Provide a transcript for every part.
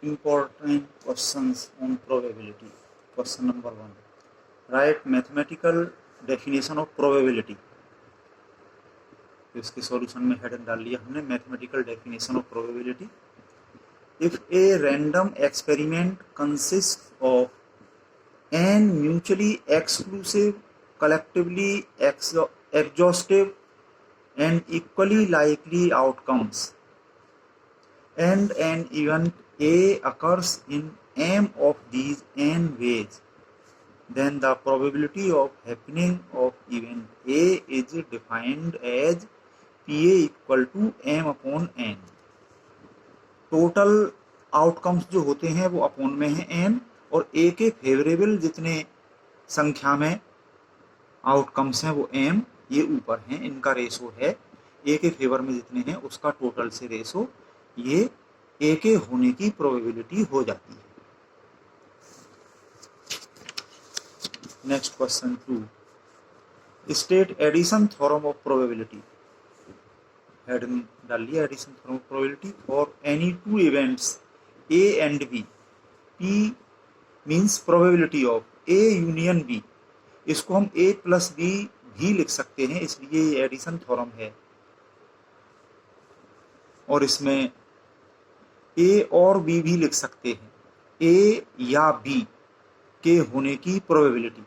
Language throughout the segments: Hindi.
Important questions on probability. Question number 1. Write mathematical definition of probability. इसके सॉल्यूशन में हेडिंग डाल लिया हमने mathematical definition of probability. If a random experiment consist of N mutually exclusive collectively exhaustive and equally likely outcomes, and an event A occurs in m of these n ways, then the probability of happening of event A is defined as PA equal to m upon n. Total outcomes जो होते हैं वो अपोन में है n, और A के फेवरेबल जितने संख्या में आउटकम्स हैं वो m, ये ऊपर हैं, इनका रेशो है A के फेवर में जितने हैं उसका टोटल से रेशो, ये A के होने की प्रोबेबिलिटी हो जाती है. Next question 2. State addition theorem of probability. Heading डाल लिया addition theorem of probability. For any two events A and B, P means probability of A union B. इसको हम A प्लस B भी लिख सकते हैं, इसलिए ये एडिशन थ्योरम है. और इसमें A और B भी लिख सकते हैं. A या B के होने की प्रोबेबिलिटी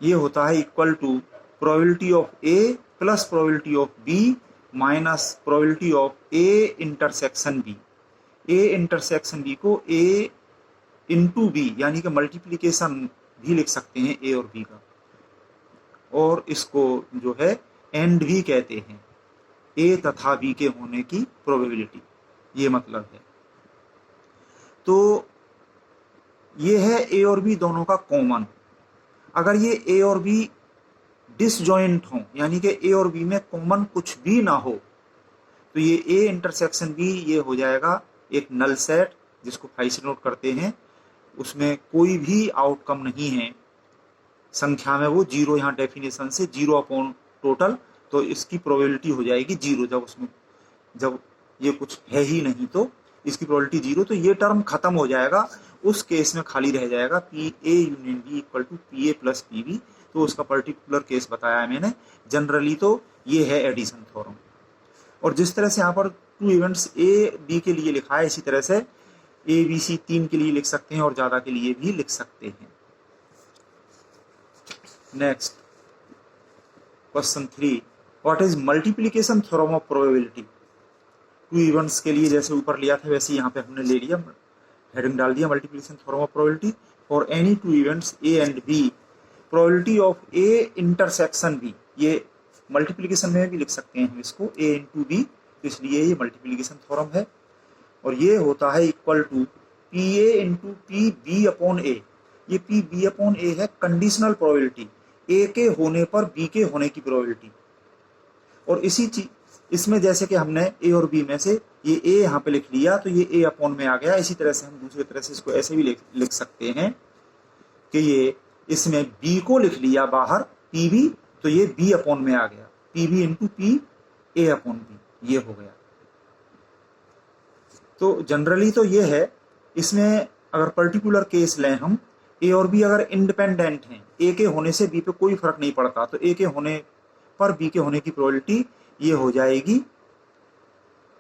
ये होता है equal to probability of A plus probability of B minus probability of A intersection B. A intersection B को A इंटू B यानी कि मल्टीप्लीकेशन भी लिख सकते हैं A और B का, और इसको जो है एंड भी कहते हैं, A तथा B के होने की प्रोबेबिलिटी, ये मतलब है. तो ये है A और B दोनों का कॉमन. अगर ये A और B डिसजॉइंट हो, यानी कि A और B में कॉमन कुछ भी ना हो, तो ये A इंटरसेक्शन B ये हो जाएगा एक नल सेट, जिसको फाइव से नोट करते हैं. उसमें कोई भी आउटकम नहीं है संख्या में, वो जीरो, यहाँ डेफिनेशन से जीरो अपॉन टोटल, तो इसकी प्रोबेबिलिटी हो जाएगी जीरो. जब ये कुछ है ही नहीं तो इसकी प्रोबेबिलिटी जीरो, तो ये टर्म खत्म हो जाएगा. उस केस में खाली रह जाएगा P A union B equal to P A plus P B. तो उसका पर्टिकुलर केस बताया है मैंने. जनरली तो ये है एडिशन थ्योरम. और जिस तरह से यहाँ पर टू इवेंट्स ए बी के लिए लिखा है, इसी तरह से ए बी सी तीन के लिए लिख सकते हैं और ज्यादा के लिए भी लिख सकते हैं. Next question 3. What is multiplication theorem of probability. Two events के लिए जैसे ऊपर लिया था वैसे यहाँ पे हमने ले लिया, हेडिंग डाल दिया multiplication theorem of probability. For any two events A and B, probability of A intersection B, ये मल्टीप्लीकेशन में भी लिख सकते हैं हम इसको ए इंटू बी, तो इसलिए ये मल्टीप्लीकेशन थ्योरम है. और ये होता है equal to P A into P B upon A. ये पी बी अपॉन ए है कंडीशनल प्रोबेबिलिटी, ए के होने पर बी के होने की प्रोबेबिलिटी. और इसी चीज इसमें जैसे कि हमने ए और बी में से ये ए यहाँ पे लिख लिया, तो ये ए अपॉन में आ गया. इसी तरह से हम दूसरी तरह से इसको ऐसे भी लिख सकते हैं कि ये इसमें बी को लिख लिया बाहर पी बी, तो ये बी अपॉन में आ गया, P B into P A upon B, ये हो गया. तो जनरली तो ये है. इसमें अगर पर्टिकुलर केस लें हम, ए और बी अगर इंडिपेंडेंट हैं, ए के होने से बी पे कोई फर्क नहीं पड़ता, तो ए के होने पर बी के होने की प्रोबेबिलिटी ये हो जाएगी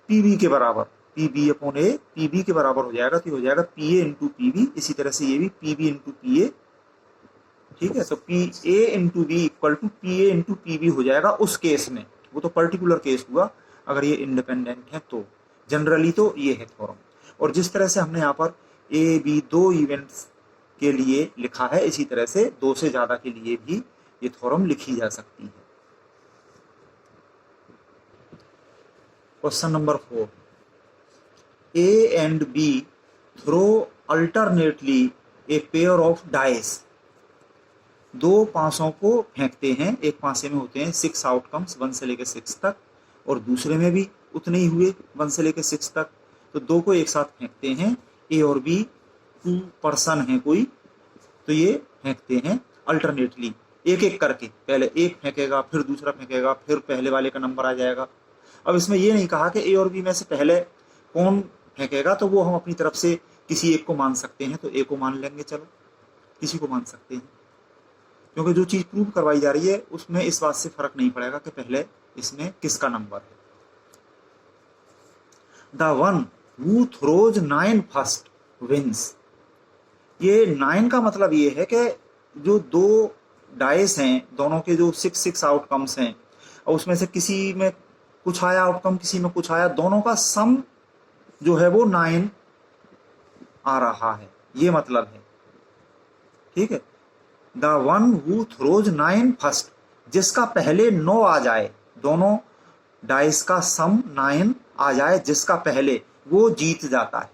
पी बी के बराबर, P B upon A P B के बराबर हो जाएगा. तो हो जाएगा P A into P B. इसी तरह से ये भी P B into P A. ठीक है, तो P A into B equal to P A into P B हो जाएगा उस केस में. वो तो पर्टिकुलर केस हुआ अगर ये इंडिपेंडेंट है तो. जनरली तो ये है थ्योरम. और जिस तरह से हमने यहाँ पर ए बी दो इवेंट्स के लिए लिखा है, इसी तरह से दो से ज्यादा के लिए भी ये थ्योरम लिखी जा सकती है. Question number 4. A and B throw alternately a pair of dice. दो पासों को फेंकते हैं. एक पासे में होते हैं 6 आउटकम्स 1 से लेकर 6 तक, और दूसरे में भी उतने ही हुए 1 से लेकर 6 तक. तो दो को एक साथ फेंकते हैं. ए और बी टू पर्सन है कोई, तो ये फेंकते हैं अल्टरनेटली, एक एक करके. पहले एक फेंकेगा, फिर दूसरा फेंकेगा, फिर पहले वाले का नंबर आ जाएगा. अब इसमें ये नहीं कहा कि ए और बी में से पहले कौन फेंकेगा तो वो हम अपनी तरफ से किसी एक को मान सकते हैं, तो ए को मान लेंगे, चलो किसी को मान सकते हैं, क्योंकि जो चीज प्रूव करवाई जा रही है उसमें इस बात से फर्क नहीं पड़ेगा कि पहले इसमें किसका नंबर है। The one who throws 9 first wins. ये 9 का मतलब ये है कि जो दो डाइस हैं दोनों के जो 6 आउटकम्स हैं और उसमें से किसी में कुछ आया आउटकम, किसी में कुछ आया, दोनों का सम जो है वो 9 आ रहा है, ये मतलब है। ठीक है, the one who throws 9 first, जिसका पहले 9 आ जाए, दोनों डाइस का सम 9 आ जाए जिसका पहले, वो जीत जाता है।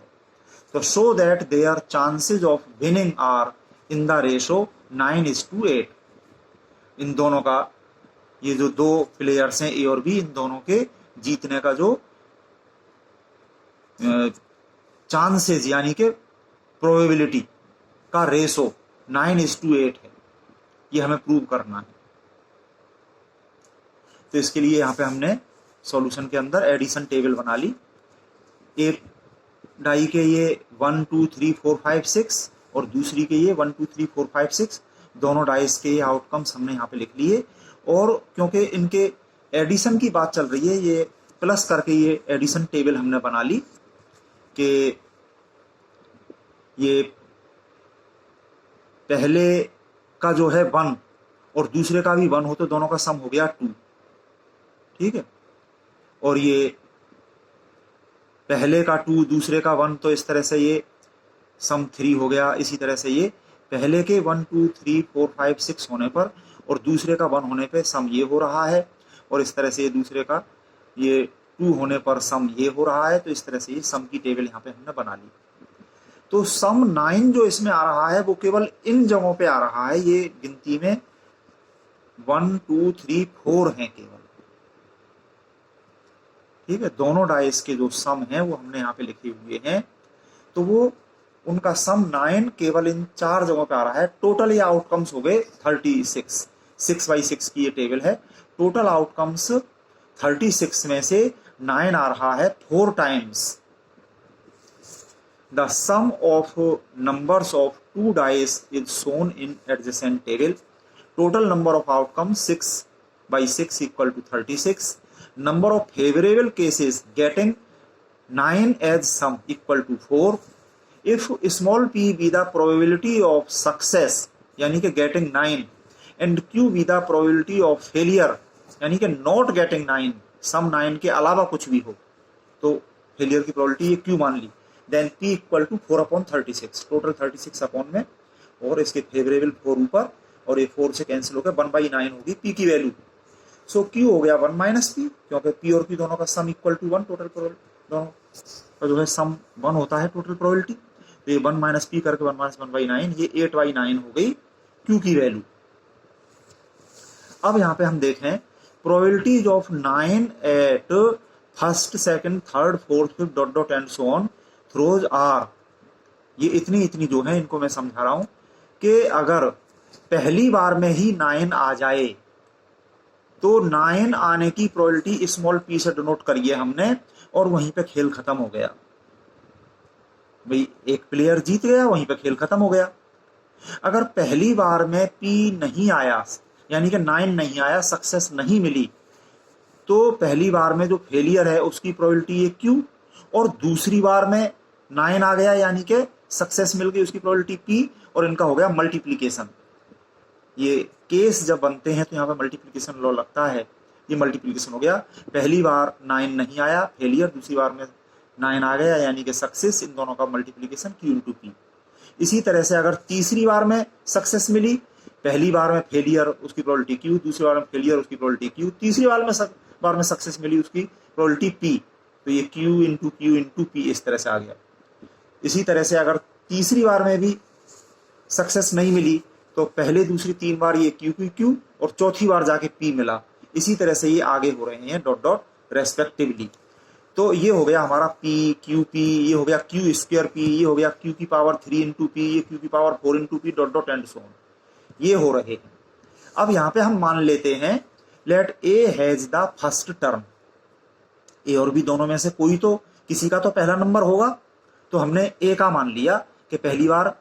तो so that their chances of winning are in the ratio 9:8। इन दोनों का, ये जो दो प्लेयर्स हैं ए और बी, इन दोनों के जीतने का जो चांसेस यानी कि प्रोबेबिलिटी का रेशो 9:8 है, ये हमें प्रूव करना है। तो इसके लिए यहाँ पे हमने सॉल्यूशन के अंदर एडिशन टेबल बना ली। एक डाई के ये 1 2 3 4 5 6 और दूसरी के ये 1 2 3 4 5 6, दोनों डाइस के ये आउटकम्स हमने यहाँ पे लिख लिए। और क्योंकि इनके एडिशन की बात चल रही है, ये प्लस करके ये एडिशन टेबल हमने बना ली कि ये पहले का जो है 1 और दूसरे का भी 1 हो तो दोनों का सम हो गया 2। ठीक है, और ये पहले का 2 दूसरे का 1, तो इस तरह से ये सम 3 हो गया। इसी तरह से ये पहले के 1 2 3 4 5 6 होने पर और दूसरे का 1 होने पे सम ये हो रहा है, और इस तरह से ये दूसरे का ये 2 होने पर सम ये हो रहा है। तो इस तरह से ये सम की टेबल यहाँ पे हमने बना ली। तो सम 9 जो इसमें आ रहा है वो केवल इन जगहों पे आ रहा है, ये गिनती में 1 2 3 4 हैं केवल। ठीक है, दोनों डाइस के जो सम है वो हमने यहाँ पे लिखे हुए हैं, तो वो उनका सम 9 केवल इन 4 जगहों पे आ रहा है। टोटल ये आउटकम्स हो गए 36, 6/6 की ये टेबल है। टोटल आउटकम्स 36 में से 9 आ रहा है 4 times. The sum of numbers of 2 dice is shown in adjacent table. Total number of outcome 6/6 equal to 36। Number of favourable cases getting 9 as sum equal to 4। If small p be the probability of success यानी कि getting 9 and q be the probability of failure यानी कि not getting 9, सम 9 के अलावा कुछ भी हो तो फेलियर की प्रोबेबिलिटी ये q मान ली, then p equal to 4/36, total 36 upon में, और इसके फेवरेबल 4 ऊपर, और ये 4 से कैंसिल हो गया, 1/9 होगी p की वैल्यू। सो q हो गया 1 - p, क्योंकि p और q दोनों का sum equal to 1, total probability दोनों का जो है सम 1 होता है टोटल प्रोबेबिलिटी। तो ये 1 - p करके 1 - 1/9, ये 8/9 हो गई q की वैल्यू। अब यहाँ पे हम देखें probabilities of 9 at first second third fourth fifth dot dot and so on throws are. ये इतनी जो है इनको मैं समझा रहा हूं कि अगर पहली बार में ही 9 आ जाए तो 9 आने की प्रोबेबिलिटी स्मॉल p से डिनोट करिए हमने, और वहीं पे खेल खत्म हो गया भाई, एक प्लेयर जीत गया, वहीं पे खेल खत्म हो गया। अगर पहली बार में p नहीं आया यानी कि 9 नहीं आया, सक्सेस नहीं मिली, तो पहली बार में जो फेलियर है उसकी प्रोबेबिलिटी है q, और दूसरी बार में 9 आ गया यानी कि सक्सेस मिल गई, उसकी प्रोबेबिलिटी p, और इनका हो गया मल्टीप्लीकेशन। ये केस जब बनते हैं तो यहाँ पे मल्टीप्लीकेशन लॉ लगता है, ये मल्टीप्लीकेशन हो गया। पहली बार 9 नहीं आया फेलियर, दूसरी बार में 9 आ गया यानी कि सक्सेस, इन दोनों का मल्टीप्लीकेशन q इंटू p। इसी तरह से अगर तीसरी बार में सक्सेस मिली, पहली बार में फेलियर उसकी प्रोबेबिलिटी q, दूसरी बार में फेलियर उसकी प्रोबेबिलिटी q, तीसरी बार में सक्सेस मिली उसकी प्रोबेबिलिटी p, तो ये q इंटू p इस तरह से आ गया। इसी तरह से अगर तीसरी बार में भी सक्सेस नहीं मिली तो पहले दूसरी 3 बार ये q और चौथी बार जाके p मिला। इसी तरह से ये आगे हो रहे हैं डॉट डॉट रेस्पेक्टिवली। तो ये हो गया हमारा p q p, ये हो गया q स्क्वायर p, ये हो गया q की पावर 3 इंटू p, ये q की power 4 into p dot dot and so on, ये हो रहे हैं। अब यहाँ पे हम मान लेते हैं let a has the first term, A और बी दोनों में से कोई तो किसी का तो पहला नंबर होगा, तो हमने ए का मान लिया कि पहली बार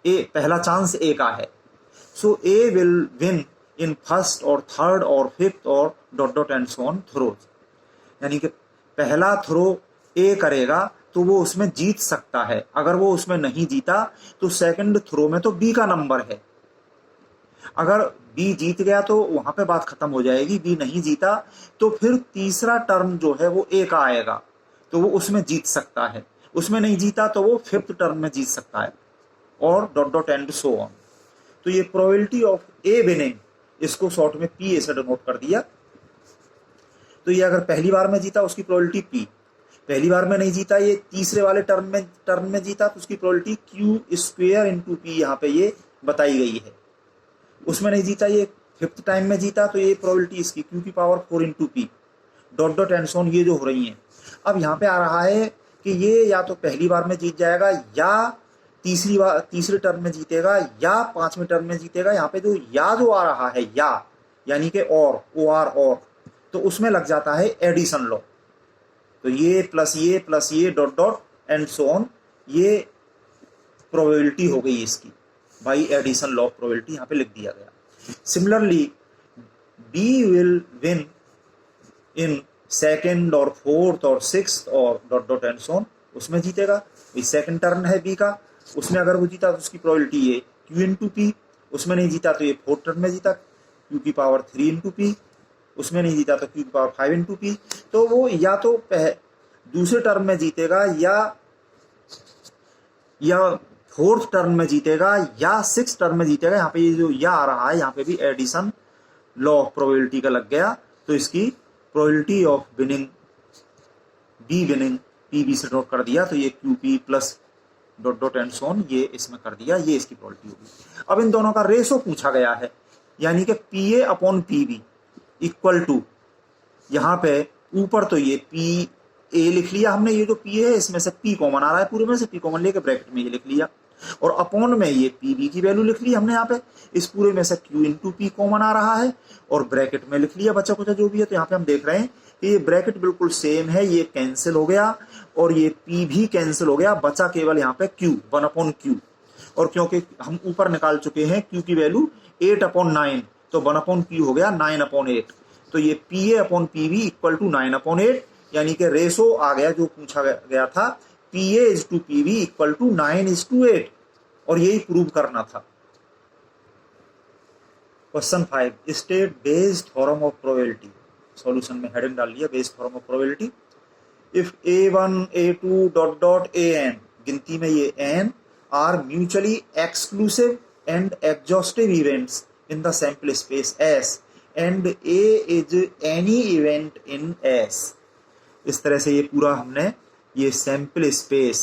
ए, पहला चांस ए का है। सो ए विल विन इन फर्स्ट और थर्ड और फिफ्थ और dot dot and so on throws, यानी कि पहला थ्रो ए करेगा तो वो उसमें जीत सकता है। अगर वो उसमें नहीं जीता तो सेकंड थ्रो में तो बी का नंबर है। अगर बी जीत गया तो वहां पे बात खत्म हो जाएगी। बी नहीं जीता तो फिर तीसरा टर्म जो है वो ए का आएगा, तो वो उसमें जीत सकता है। उसमें नहीं जीता तो वो फिफ्थ टर्म में जीत सकता है, और dot dot and so on. तो ये प्रोबेबिलिटी ऑफ ए विनिंग, इसको शॉर्ट में पी ऐसे डिनोट कर दिया। तो ये अगर पहली बार में जीता उसकी प्रोबेबिलिटी पी, पहली बार में नहीं जीता, ये तीसरे वाले टर्म में जीता तो उसकी probability Q square into P यहाँ पे ये बताई गई है। उसमें नहीं जीता, ये फिफ्थ टाइम में जीता, तो ये प्रोबेबिलिटी इसकी क्यू की power 4 into P, dot dot and so on, ये जो हो रही हैं। अब यहाँ पे आ रहा है कि ये या तो पहली बार में जीत जाएगा, या तीसरे टर्म में जीतेगा, या पांचवें टर्म में जीतेगा। यहाँ पे जो आ रहा है या, यानी कि और, ओ आर और, तो उसमें लग जाता है एडिशन लॉ। तो ये प्लस ये dot dot and so on, ये प्रोबेबिलिटी हो गई इसकी by addition law of probability, यहाँ पे लिख दिया गया। Similarly B will win in second और फोर्थ और सिक्स्थ और dot dot and so on, उसमें जीतेगा। सेकेंड टर्न है बी का, उसमें अगर वो जीता तो उसकी प्रोबेबिलिटी ये क्यू इंटू पी, उसमें नहीं जीता तो ये फोर्थ टर्न में जीता क्यू की पावर 3 इंटू पी, उसमें नहीं जीता तो क्यू की पावर 5 इंटू पी। तो वो या तो दूसरे टर्म में जीतेगा, या फोर्थ टर्म में जीतेगा, या सिक्स टर्म में जीतेगा। यहाँ पे ये जो या आ रहा है, यहाँ पे भी एडिशन लॉ ऑफ प्रोबेबिलिटी का लग गया, तो इसकी probability of winning B winning P B से नोट कर दिया, तो ये Q P plus dot dot and so on, ये इसमें कर दिया, ये इसकी प्रोबेबिलिटी होगी। अब इन दोनों का रेशो पूछा गया है, यानी कि P A upon P B equal to, यहाँ पे ऊपर तो ये पी ए लिख लिया हमने, ये जो पी है इसमें से पी कॉमन आ रहा है, पूरे में से पी कॉमन लेके ब्रैकेट में ये लिख लिया, और अपॉन में ये पी बी की वैल्यू लिख ली हमने। यहाँ पे इस पूरे में से क्यू इंटू पी कॉमन आ रहा है, और ब्रैकेट में लिख लिया बच्चा कुछ जो भी है। तो यहाँ पे हम देख रहे हैं कि ये ब्रैकेट बिल्कुल सेम है, ये कैंसिल हो गया और ये पी भी कैंसिल हो गया, बचा केवल यहाँ पे क्यू, 1 अपॉन क्यू। और क्योंकि हम ऊपर निकाल चुके हैं क्यू की वैल्यू 8 अपॉन 9, तो 1 अपॉन क्यू हो गया 9 अपॉन 8। तो ये P A upon P B equal to 9 upon 8, यानी कि रेशो आ गया जो पूछा गया था, P A is to P B equal to 9:8, और यही प्रूव करना था। Question 5, state based theorem of probability. Solution में हेडिंग डाल लिया based theorem of probability. If A1 A2 dot dot AN, गिनती में ये N are mutually exclusive and exhaustive events in the sample space S and A is any event in S। इस तरह से ये पूरा हमने ये सैंपल स्पेस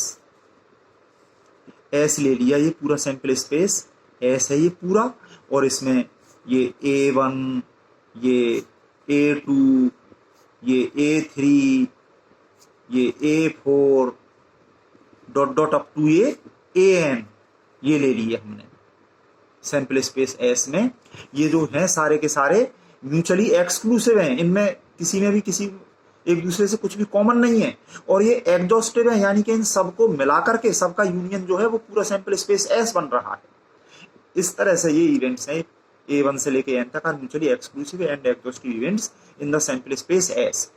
S ले लिया, ये पूरा सैंपल स्पेस S है ये पूरा, और इसमें ये A1, ये A2, ये A3, ये A4 dot dot up to ये AN, ये ले लिए हमने सैंपल स्पेस S में। ये जो हैं सारे के सारे म्यूचुअली एक्सक्लूसिव हैं, इनमें किसी में भी किसी एक दूसरे से कुछ भी कॉमन नहीं है, और ये एग्जॉस्टिव है, यानी कि इन सबको मिलाकर के सबका यूनियन जो है वो पूरा सैंपल स्पेस S बन रहा है। इस तरह से ये इवेंट्स हैं A1 से लेके N तक are mutually exclusive and exhaustive events in the sample space S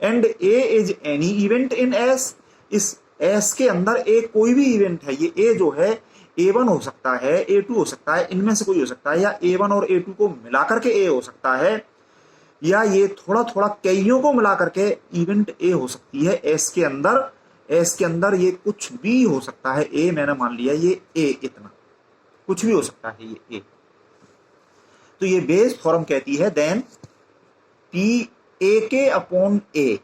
and A is any event in S। इस S के अंदर A कोई भी इवेंट है, ये A जो है A1 हो सकता है, A2 हो सकता है, इनमें से कोई हो सकता है, या A1 और A2 को मिलाकर के A हो सकता है, या ये थोड़ा थोड़ा कईयों को मिला करके इवेंट ए हो सकती है। एस के अंदर ये कुछ भी हो सकता है। ए मैंने मान लिया ये ए, इतना कुछ भी हो सकता है ये ए। तो ये बेस थ्योरम कहती है देन पी ए के अपॉन ए,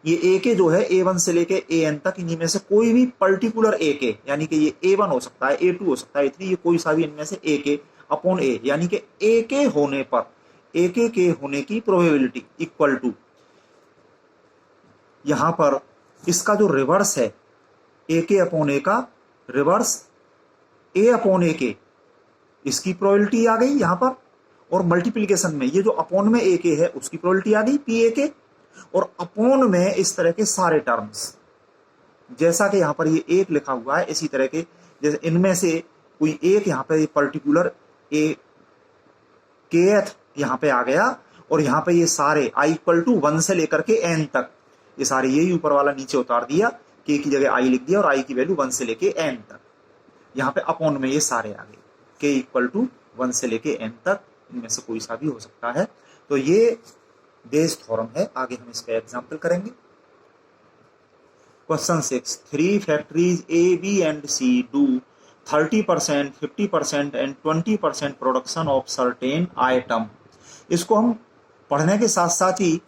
ये ए के जो है A1 से लेके AN तक, इन्हीं में से कोई भी पर्टिकुलर ए के, यानी कि ये A1 हो सकता है, A2 हो सकता है, A3, ये कोई सा भी इनमें से ए के अपॉन ए, यानी कि ए के होने पर ए के होने की प्रोबेबिलिटी इक्वल टू, यहां पर इसका जो रिवर्स है ए के अपॉन ए का रिवर्स ए अपॉन ए के, इसकी प्रोबेबिलिटी आ गई यहां पर, और मल्टीप्लीकेशन में ये जो अपॉन में ए के है उसकी प्रोबेबिलिटी आ गई पी ए के, और अपॉन में इस तरह के सारे टर्म्स, जैसा कि यहाँ पर ये एक लिखा हुआ है, इसी तरह के जैसे इनमें से कोई एक यहाँ पे पर्टिकुलर ए केथ यहाँ पे आ गया और यहाँ पे ये सारे i इक्वल टू 1 से लेकर के n तक, ये सारे यही ऊपर वाला नीचे उतार दिया, k की जगह i लिख दिया और i की वैल्यू 1 से लेके n तक, यहाँ पे अपॉन में ये सारे आ गए, k इक्वल टू 1 से लेके n तक, इनमें से कोई सा भी हो सकता है। तो ये बेस थ्योरम है। आगे हम इसका एग्जाम्पल करेंगे। Question 6, 3 factories A, B and C do 30%, 50% and 20% production of certain item. इसको हम पढ़ने के साथ साथ ही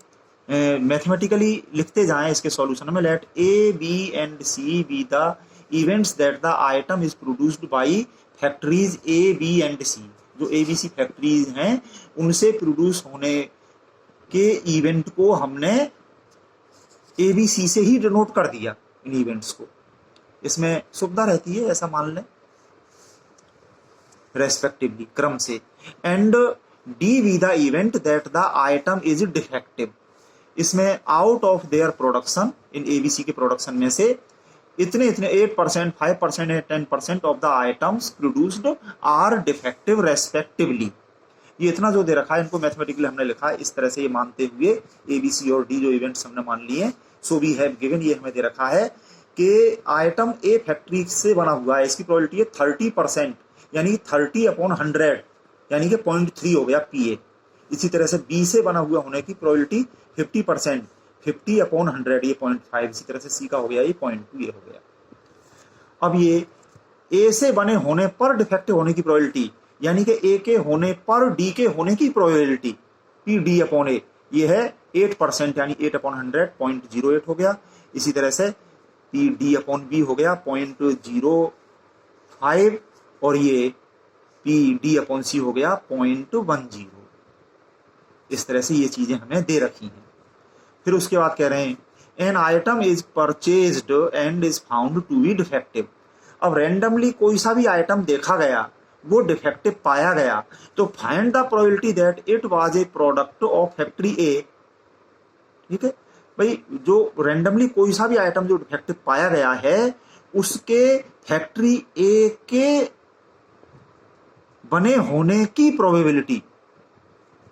मैथमेटिकली लिखते जाएं इसके सॉल्यूशन में। Let A, B and C be the events that the item is produced by factories A, B and C। जो ABC फैक्ट्रीज हैं उनसे प्रोड्यूस होने के इवेंट को हमने ABC से ही डिनोट कर दिया, इन इवेंट्स को। इसमें सुविधा रहती है, ऐसा मान लें, रेस्पेक्टिवली क्रम से। And D B the event that the item is defective. इसमें आउट ऑफ देयर प्रोडक्शन, इन ABC के प्रोडक्शन में से इतने इतने 8%, 5% and 10% of the items produced are defective respectively. ये इतना जो दे रखा है, इनको मैथमेटिकली हमने लिखा है इस तरह से, ये मानते हुए ABC और D जो इवेंट्स हमने मान लिए। सो वी हैव गिवन, ये हमें दे रखा है कि आइटम A फैक्ट्री से बना हुआ है, इसकी प्रोबेबिलिटी है 30%, यानी 30/100, यानी कि 0.3 हो गया PA। इसी तरह से B से बना हुआ होने की प्रोबेबिलिटी 50%, 50/100, ये 0.5। इसी तरह से C का हो गया ये 0.2, ये हो गया। अब ये A से बने होने पर डिफेक्टिव होने की प्रोबेबिलिटी, यानी कि A के होने पर D के होने की प्रोबेबिलिटी PD/A, ये है 8%, यानी 8/100, 0.08 हो गया। इसी तरह से PD/B हो गया 0.05 और ये PD/C हो गया 0.10। इस तरह से ये चीजें हमें दे रखी हैं। फिर उसके बाद कह रहे हैं an item is purchased and is found to be defective. अब रैंडमली कोई सा भी आइटम देखा गया, वो डिफेक्टिव पाया गया, तो find the probability that it was a product of factory A. ठीक है भाई, जो रैंडमली कोई सा भी आइटम जो डिफेक्टिव पाया गया है, उसके फैक्ट्री ए के बने होने की प्रोबेबिलिटी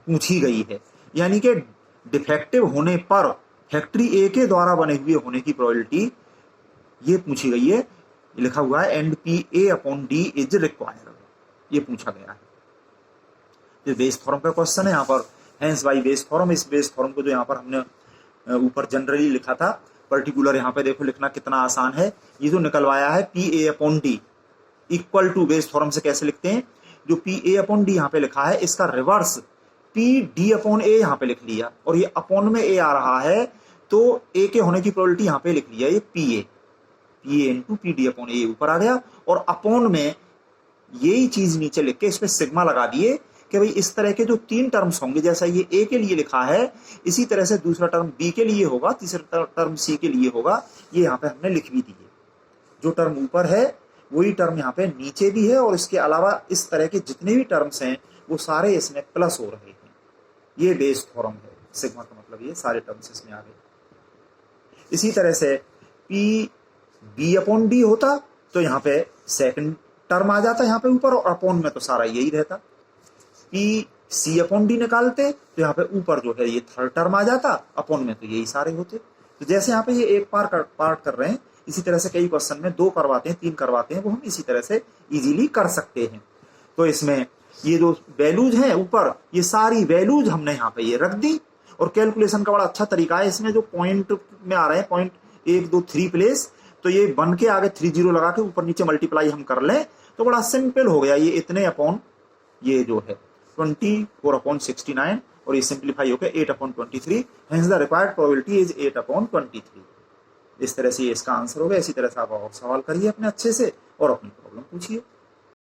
पूछी गई है, यानी कि डिफेक्टिव होने पर फैक्ट्री ए के द्वारा बने हुए होने की प्रोबेबिलिटी ये पूछी गई है। लिखा हुआ है एंड PA/D इज रिक्वायर्ड, ये पूछा गया है। ये बेस थ्योरम का क्वेश्चन है यहाँ पर, हेंस बाय बेस थ्योरम। इस बेस थ्योरम को जो यहाँ पर हमने ऊपर जनरली लिखा था, पर्टिकुलर यहाँ पे देखो लिखना कितना आसान है। ये जो निकलवाया है PA/D equal to, Bayes theorem से कैसे लिखते हैं, जो PA/D यहाँ पे लिखा है, इसका रिवर्स PD/A यहाँ पे लिख लिया, और ये अपॉन में A आ रहा है, तो A के होने की प्रोबेबिलिटी यहाँ पे लिख लिया, ये PA इंटू PD/A ऊपर आ गया, और अपॉन में यही चीज नीचे लिख के इसमें सिग्मा लगा दिए कि भाई इस तरह के जो 3 टर्म्स होंगे, जैसा ये A के लिए लिखा है, इसी तरह से दूसरा टर्म B के लिए होगा, तीसरा टर्म C के लिए होगा। ये यहाँ पे हमने लिख भी दिए, जो टर्म ऊपर है वही टर्म यहाँ पे नीचे भी है, और इसके अलावा इस तरह के जितने भी टर्म्स हैं वो सारे इसमें प्लस हो रहे हैं। ये बेस थ्योरम है, सिग्मा का मतलब ये सारे टर्म्स इसमें आ गए। इसी तरह से PB/D होता तो यहाँ पे सेकंड टर्म आ जाता यहाँ पे ऊपर, और अपॉन में तो सारा यही रहता। PC/D निकालते तो यहाँ पे ऊपर जो है ये थर्ड टर्म आ जाता, अपॉन में तो यही सारे होते। तो जैसे यहाँ पे ये एक पार्ट कर रहे हैं, इसी तरह से कई क्वेश्चन में 2 करवाते हैं, 3 करवाते हैं, वो हम इसी तरह से इजीली कर सकते हैं। तो इसमें ये जो वैल्यूज हैं ऊपर, ये सारी वैल्यूज हमने यहाँ पे ये रख दी, और कैलकुलेशन का बड़ा अच्छा तरीका है। इसमें जो पॉइंट में आ रहे हैं, पॉइंट 1 2 3 प्लेस, तो ये बन के आगे 30 लगा के ऊपर नीचे मल्टीप्लाई हम कर लें तो बड़ा सिंपल हो गया। ये इतने अपॉन ये जो है 24/69, और ये सिंप्लीफाई हो गया 8/23। Hence the required probability is 8/23। इस तरह से ये इसका आंसर हो गया। इसी तरह से आप और सवाल करिए अपने अच्छे से और अपनी प्रॉब्लम पूछिए।